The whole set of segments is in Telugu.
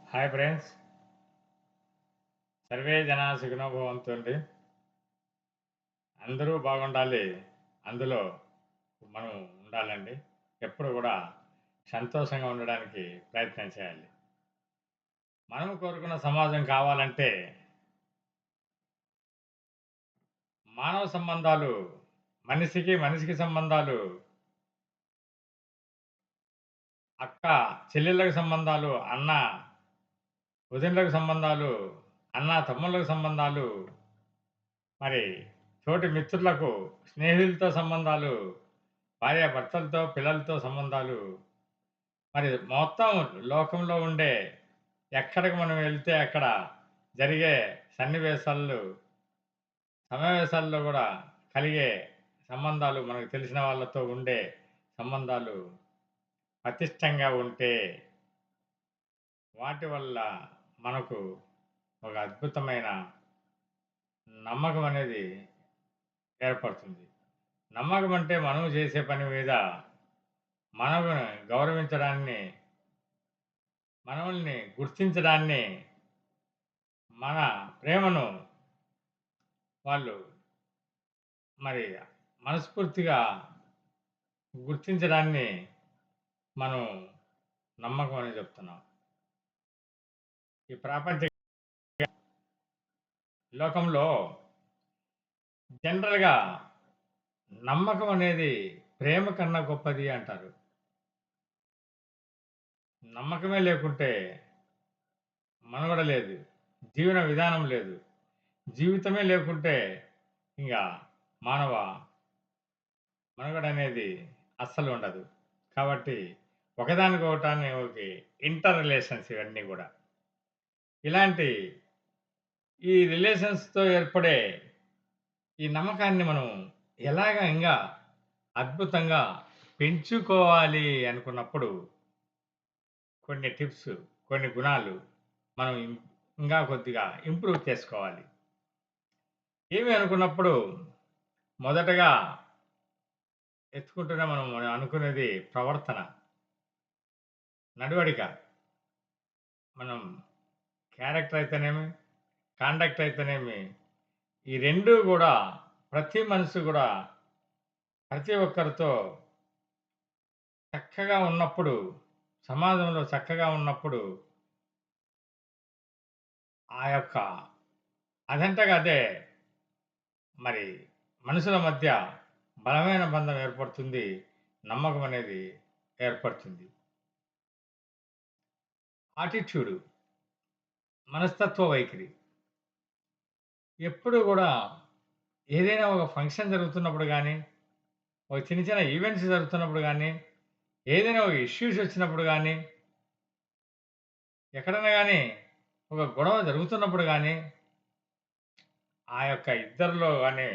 హాయ్ ఫ్రెండ్స్, సర్వే జనా సుఖినో భవంతు అండి. అందరూ బాగుండాలి. అందులో మనం ఉండాలండి. ఎప్పుడు కూడా సంతోషంగా ఉండడానికి ప్రయత్నం చేయాలి. మనం కోరుకున్న సమాజం కావాలంటే మానవ సంబంధాలు, మనిషికి మనిషికి సంబంధాలు, అక్క చెల్లెళ్ళకి సంబంధాలు, అన్న వదినలకు సంబంధాలు, అన్న తమ్ముళ్ళకు సంబంధాలు, మరి తోటి మిత్రులకు, స్నేహితులతో సంబంధాలు, భార్యాభర్తలతో, పిల్లలతో సంబంధాలు, మరి మొత్తం లోకంలో ఉండే ఎక్కడికి మనం వెళ్తే అక్కడ జరిగే సన్నివేశాలు, సమావేశాల్లో గూడా కలిగే సంబంధాలు, మనకు తెలిసిన వాళ్ళతో ఉండే సంబంధాలు పటిష్టంగా ఉంటే, వాటి వల్ల మనకు ఒక అద్భుతమైన నమ్మకం అనేది ఏర్పడుతుంది. నమ్మకం అంటే మనం చేసే పని మీద మనల్ని గౌరవించడాన్ని, మనల్ని గుర్తించడాన్ని, మన ప్రేమను వాళ్ళు మరి మనస్ఫూర్తిగా గుర్తించడాన్ని మనం నమ్మకం అని చెప్తున్నాం. ఈ ప్రపంచ లోకంలో జనరల్‌గా నమ్మకం అనేది ప్రేమ కన్నా గొప్పది అంటారు. నమ్మకమే లేకుంటే మనుగడ లేదు. జీవన విధానం లేదు. జీవితమే లేకుంటే ఇంగ మానవ మనుగడ అనేది అస్సలు ఉండదు. కాబట్టి ఒకదానికొకటానికి ఇంటర్ రిలేషన్స్ ఇవన్నీ గూడా. ఇలాంటి ఈ రిలేషన్స్‌తో ఏర్పడే ఈ నమ్మకాన్ని మనం ఎలాగా ఇంగా అద్భుతంగా పెంచుకోవాలి అనుకున్నప్పుడు కొన్ని టిప్స్, కొన్ని గుణాలు మనం ఇంకా కొద్దిగా ఇంప్రూవ్ చేసుకోవాలి. ఏమి అనుకున్నప్పుడు మొదటగా ఎత్తుకుంటూనే మనం అనుకునేది ప్రవర్తన, నడవడిక. మనం క్యారెక్టర్ అయితేనేమి, కాండక్ట్ అయితేనేమి, ఈ 2 గూడా ప్రతి మనిషి గూడా ప్రతి ఒక్కరితో చక్కగా ఉన్నప్పుడు, సమాజంలో చక్కగా ఉన్నప్పుడు, ఆ యొక్క అదంతగా అదే మరి మనుషుల మధ్య బలమైన బంధం ఏర్పడుతుంది. నమ్మకం అనేది ఏర్పడుతుంది. ఆటిట్యూడు, మనస్తత్వ వైఖరి. ఎప్పుడు గూడా ఏదైనా ఒక ఫంక్షన్ జరుగుతున్నప్పుడు గానీ, ఒక చిన్న చిన్న ఈవెంట్స్ జరుగుతున్నప్పుడు గానీ, ఏదైనా ఒక ఇష్యూస్ వచ్చినప్పుడు గానీ, ఎక్కడైనా గానీ ఒక గొడవ జరుగుతున్నప్పుడు గానీ, ఆ యొక్క ఇద్దరిలో గానీ,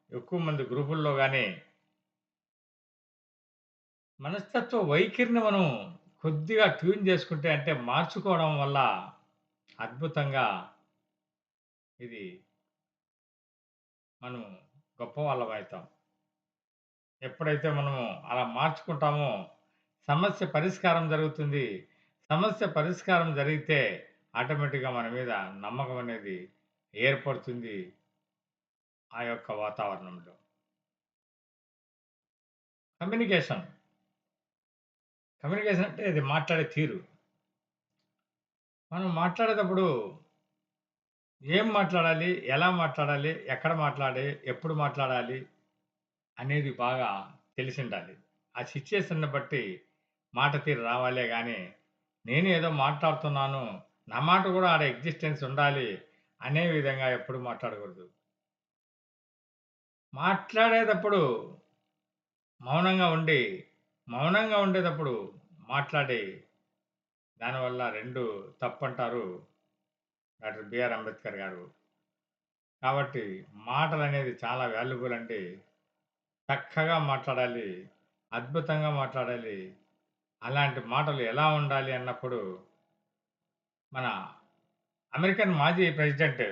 ఎక్కువ మంది గ్రూపుల్లో గానీ, మనస్తత్వ వైఖరిని మనం కొద్దిగా ట్యూన్ చేసుకుంటే అంటే మార్చుకోవడం వల్ల అద్భుతంగా ఇది మనం గొప్పవాళ్ళమయితాం. ఎప్పుడైతే మనము అలా మార్చుకుంటామో సమస్య పరిష్కారం జరుగుతుంది. సమస్య పరిష్కారం జరిగితే ఆటోమేటిక్‌గా మన మీద నమ్మకం అనేది ఏర్పడుతుంది ఆ యొక్క వాతావరణంలో. కమ్యూనికేషన్. కమ్యూనికేషన్ అంటే అది మాట్లాడే తీరు. మనం మాట్లాడేటప్పుడు ఏం మాట్లాడాలి? ఎలా మాట్లాడాలి? ఎక్కడ మాట్లాడి? ఎప్పుడు మాట్లాడాలి? అనేది బాగా తెలిసుండాలి. ఆ సిట్యుయేషన్‌ని బట్టి మాట తీరు రావాలే గానీ, నేను ఏదో మాట్లాడుతున్నాను, నా మాట గూడా ఆడ ఎగ్జిస్టెన్స్ ఉండాలి అనే విధంగా ఎప్పుడు మాట్లాడకూడదు. మాట్లాడేటప్పుడు మౌనంగా ఉండి, మౌనంగా ఉండేటప్పుడు మాట్లాడి, దానివల్ల 2 తప్పంటారు డాక్టర్ బిఆర్ అంబేద్కర్ గారు. కాబట్టి మాటలనేది చాలా వాల్యుబుల్ అండి. చక్కగా మాట్లాడాలి. అద్భుతంగా మాట్లాడాలి. అలాంటి మాటలు ఎలా ఉండాలి అన్నప్పుడు, మన అమెరికన్ మాజీ ప్రెసిడెంట్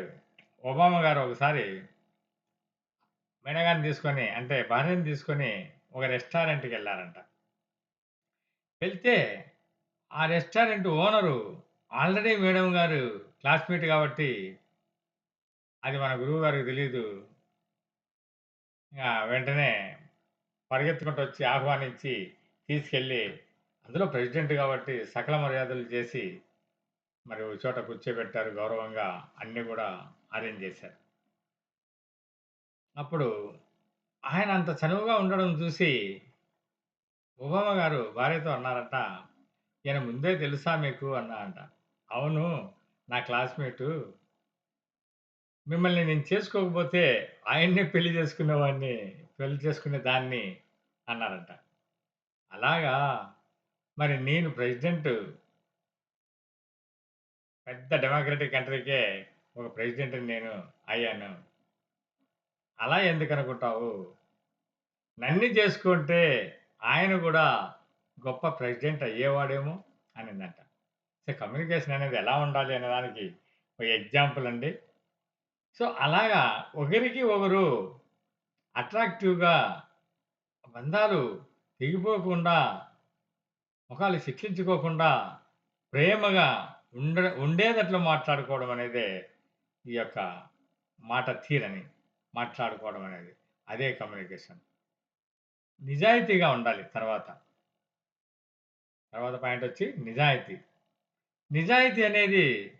ఒబామా గారు ఒకసారి మేనగాన్ని తీసుకొని అంటే భార్యని తీసుకొని ఒక రెస్టారెంట్‌కెళ్లారంట. వెళ్తే ఆ రెస్టారెంట్ ఓనరు ఆల్రెడీ మేడం గారు క్లాస్‌మేట్ కాబట్టి అది మన గురువు గారికి తెలీదు. వెంటనే పరిగెత్తుకుంటూ వచ్చి ఆహ్వానించి తీసుకెళ్ళి అందులో ప్రెసిడెంట్ కాబట్టి సకల మర్యాదలు చేసి మరి ఒక చోట కూర్చోబెట్టారు గౌరవంగా అన్నీ గూడా అరేంజ్ చేశారు. అప్పుడు ఆయన అంత చనువుగా ఉండడం చూసి ఒబామా గారు భార్యతో అన్నారట, "ఈయన ముందే తెలుసా మీకు?" అన్నారంట. "అవును. నా క్లాస్‌మేటు. మిమ్మల్ని నేను చేసుకోకపోతే ఆయన్నే పెళ్లి చేసుకునే దాన్ని" అన్నారంట. అలాగా మరి నేను ప్రెసిడెంట్ పెద్ద డెమోక్రటిక్ కంట్రీకే ఒక ప్రెసిడెంట్‌ని నేను అయ్యాను. అలా ఎందుకనుకుంటావు? నన్ను చేసుకుంటే ఆయన గూడా గొప్ప ప్రెసిడెంట్ అయ్యేవాడేమో అనిందంట. సో, కమ్యూనికేషన్ అనేది ఎలా ఉండాలి అనే దానికి ఒక ఎగ్జాంపుల్ అండి. సో, అలాగా ఒకరికి ఒకరు అట్రాక్టివ్‌గా బంధాలు తెగిపోకుండా, మొఖాలు శిక్షించుకోకుండా ప్రేమగా ఉండేదట్లు మాట్లాడుకోవడం అనేదే ఈ యొక్క మాట తీరని మాట్లాడుకోవడం అనేది. అదే కమ్యూనికేషన్. నిజాయితీగా ఉండాలి తర్వాత. తర్వాత పాయింటొచ్చి నిజాయితీ. నిజాయితీ అనేది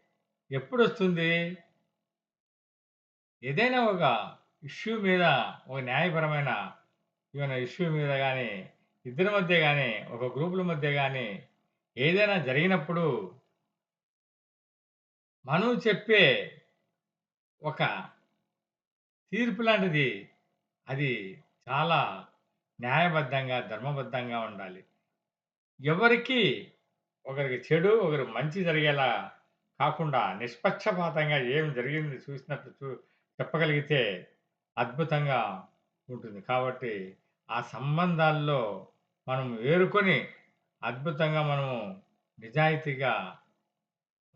ఎప్పుడొస్తుంది? ఏదైనా ఒక ఇష్యూ మీద ఒక న్యాయపరమైన ఏమైనా ఇష్యూ మీద గాని, ఇద్దరి మధ్య గాని, ఒక గ్రూపుల మధ్య గాని ఏదైనా జరిగినప్పుడు మనం చెప్పే ఒక తీర్పు లాంటిది అది చాలా న్యాయబద్ధంగా, ధర్మబద్ధంగా ఉండాలి. ఎవరికీ ఒకరికి చెడు, ఒకరికి మంచి జరిగేలా కాకుండా నిష్పక్షపాతంగా ఏం జరిగింది చూసినట్టు చెప్పగలిగితే అద్భుతంగా ఉంటుంది. కాబట్టి ఆ సంబంధాల్లో మనం ఏరుకొని అద్భుతంగా మనము నిజాయితీగా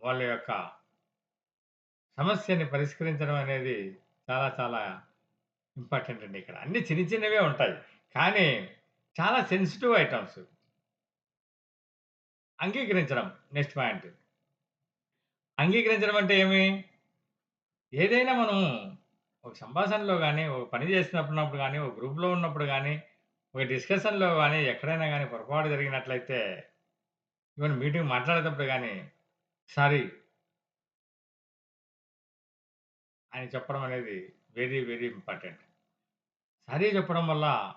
వాళ్ళ యొక్క సమస్యని పరిష్కరించడం అనేది చాలా చాలా ఇంపార్టెంట్ అండి ఇక్కడ. అన్నీ చిన్న చిన్నవే ఉంటాయి. కానీ చాలా సెన్సిటివ్ ఐటెమ్స్. అంగీకరించడం నెక్స్ట్ పాయింట్. అంగీకరించడం అంటే ఏమి? ఏదైనా మనం ఒక సంభాషణలో గాని, ఒక పని చేస్తున్నప్పుడు గాని, ఒక గ్రూప్‌లో ఉన్నప్పుడు గాని, ఒక డిస్కషన్‌లో గాని, ఎక్కడైనా గాని పొరపాటు జరిగినట్లయితే, ఈవెన్ మీటింగ్ మాట్లాడేటప్పుడు గాని, సారీ అని చెప్పడం అనేది వెరీ, వెరీ ఇంపార్టెంట్. సారీ చెప్పడం వల్ల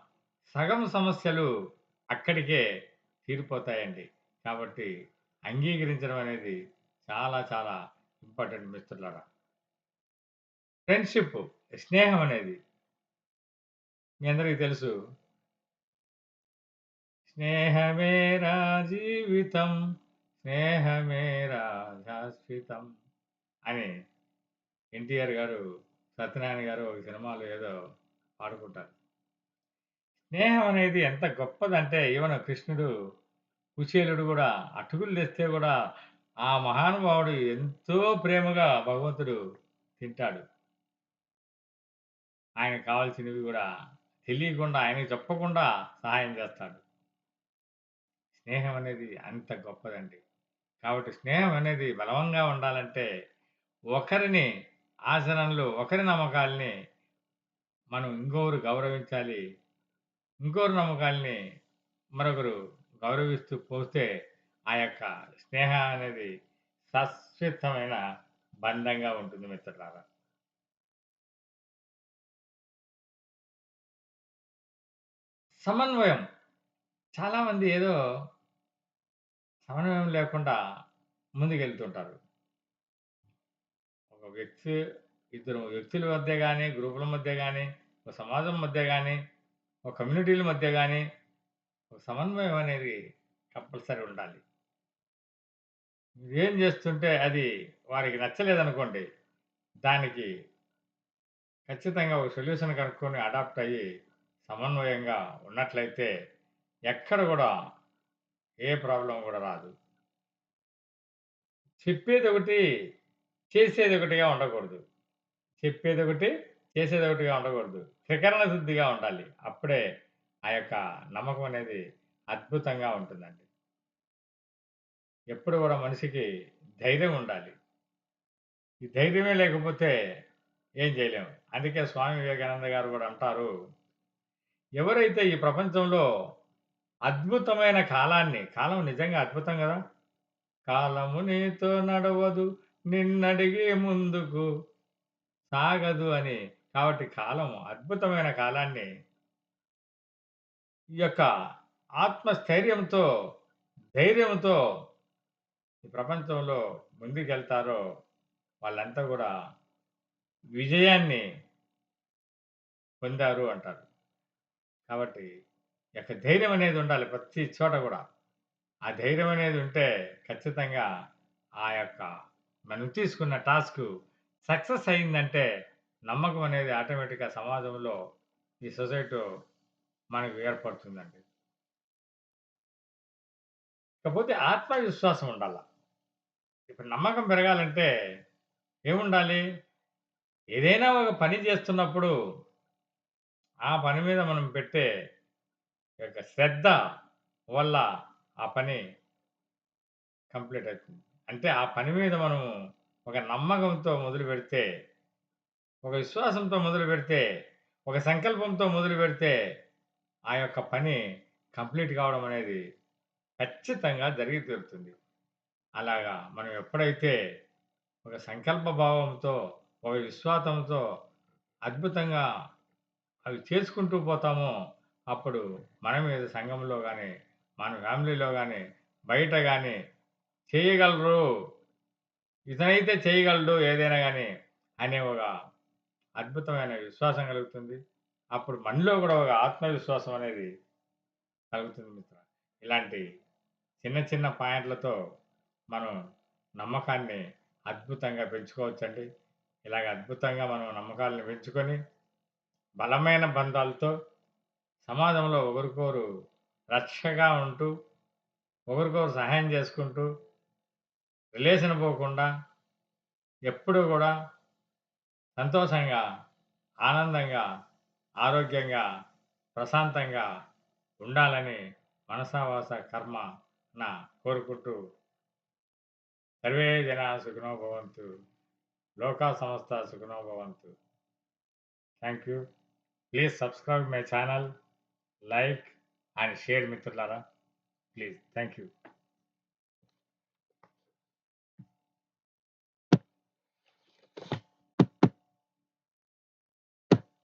సగం సమస్యలు అక్కడికే తీరిపోతాయండి. కాబట్టి అంగీకరించడం అనేది చాలా, చాలా ఇంపార్టెంట్ మిత్రులారా. ఫ్రెండ్‌షిప్ స్నేహం అనేది మీ అందరికి తెలుసు. స్నేహమేరా జీవితం స్నేహమేరా శాశ్వితం అని ఎన్టీఆర్ గారు, సత్యనారాయణ గారు ఒక సినిమాలో ఏదో పాడుకుంటారు. స్నేహం అనేది ఎంత గొప్పదంటే ఈవెన్ కృష్ణుడు, కుచేలుడు గూడా అటుకులు తెస్తే గూడా ఆ మహానుభావుడు ఎంతో ప్రేమగా భగవంతుడు తింటాడు. ఆయనకు కావాల్సినవి గూడా తెలియకుండా ఆయనకి చెప్పకుండా సహాయం చేస్తాడు. స్నేహం అనేది అంత గొప్పదండి. కాబట్టి స్నేహం అనేది బలవంగా ఉండాలంటే, ఒకరిని ఆచరణలు, ఒకరి నమ్మకాల్ని మనం ఇంకొకరు గౌరవించాలి. ఇంకొకరి నమ్మకాల్ని మరొకరు గౌరవిస్తూ పోతే, ఆ యొక్క స్నేహం అనేది శాశ్వతమైన బంధంగా ఉంటుంది మిత్రులారా. సమన్వయం చాలామంది ఏదో సమన్వయం లేకుండా ముందుకెళ్తుంటారు. ఒక వ్యక్తి, ఇద్దరు వ్యక్తుల మధ్య గాని, గ్రూపుల మధ్య గాని, ఒక సమాజం మధ్య గాని, ఒక కమ్యూనిటీల మధ్య గాని, ఒక సమన్వయం అనేది కంపల్సరీ ఉండాలి. మీరేం చేస్తుంటే అది వారికి నచ్చలేదనుకోండి, దానికి ఖచ్చితంగా ఒక సొల్యూషన్ కనుక్కొని అడాప్ట్ అయ్యి, సమన్వయంగా ఉన్నట్లయితే ఎక్కడ గూడా ఏ ప్రాబ్లమ్ గూడా రాదు. చెప్పేదొకటి, చేసేదొకటిగా ఉండకూడదు. చెప్పేదొకటి, చేసేదొకటిగా ఉండకూడదు. త్రికరణ శుద్ధిగా ఉండాలి. అప్పుడే ఆ యొక్క నమ్మకం అనేది అద్భుతంగా ఉంటుందండి. ఎప్పుడు గూడా మనిషికి ధైర్యం ఉండాలి. ఈ ధైర్యమే లేకపోతే ఏం చేయలేము. అందుకే స్వామి వివేకానంద గారు గూడా అంటారు, ఎవరైతే ఈ ప్రపంచంలో అద్భుతమైన కాలం నిజంగా అద్భుతం గదా! కాలము నీతో నడవదు నిన్నడిగే ముందుకు సాగదు అని. కాబట్టి అద్భుతమైన కాలాన్ని ఈ యొక్క ఆత్మస్థైర్యంతో, ధైర్యంతో ఈ ప్రపంచంలో ముందుకెళ్తారో వాళ్ళంతా గూడా విజయాన్ని పొందారు అంటారు. కాబట్టి ఈ యొక్క ధైర్యం అనేది ఉండాలి ప్రతి చోట గూడా. ఆ ధైర్యం అనేది ఉంటే ఖచ్చితంగా ఆ యొక్క మనం తీసుకున్న టాస్కు సక్సెస్ అయిందంటే నమ్మకం అనేది ఆటోమేటిక్‌గా సమాజంలో, ఈ సొసైటీలో మనకు ఏర్పడుతుందండి. ఇకపోతే ఆత్మవిశ్వాసం ఉండాల. ఇప్పుడు నమ్మకం పెరగాలంటే ఏముండాలి? ఏదైనా ఒక పని చేస్తున్నప్పుడు ఆ పని మీద మనం పెట్టే యొక్క శ్రద్ధ వల్ల ఆ పని కంప్లీట్ అవుతుంది. అంటే ఆ పని మీద మనము ఒక నమ్మకంతో మొదలుపెడితే, ఒక విశ్వాసంతో మొదలుపెడితే, ఒక సంకల్పంతో మొదలుపెడితే, ఆ యొక్క పని కంప్లీట్ కావడం అనేది ఖచ్చితంగా జరిగి తీరుతుంది. అలాగా మనం ఎప్పుడైతే ఒక సంకల్ప భావంతో, ఒక విశ్వాసంతో అద్భుతంగా అవి చేసుకుంటూ పోతామో, అప్పుడు మన మీద సంఘంలో గాని, మన ఫ్యామిలీలో గాని, బయట గాని చేయగలరు. ఇతనైతే చేయగలడు ఏదైనా గాని అనే ఒక అద్భుతమైన విశ్వాసం కలుగుతుంది. అప్పుడు మనలో గూడా ఒక ఆత్మవిశ్వాసం అనేది కలుగుతుంది మిత్ర. ఇలాంటి చిన్న చిన్న పాయింట్లతో మనం నమ్మకాన్ని అద్భుతంగా పెంచుకోవచ్చండి. ఇలాగ అద్భుతంగా మనం నమ్మకాలను పెంచుకొని, బలమైన బంధాలతో సమాజంలో ఒకరికొకరు రక్షగా ఉంటూ, ఒకరికొకరు సహాయం చేసుకుంటూ, రిలేషన్ పోకుండా ఎప్పుడూ గూడా సంతోషంగా, ఆనందంగా, ఆరోగ్యంగా, ప్రశాంతంగా ఉండాలని మనసా వాచ కర్మన కోరుకుంటూ సర్వే జనా సుఖినో భవంతు. లోకా సమస్త సుఖినో భవంతు. Thank you. Please subscribe my channel, like and share మిత్రులారా. ప్లీజ్. Thank you.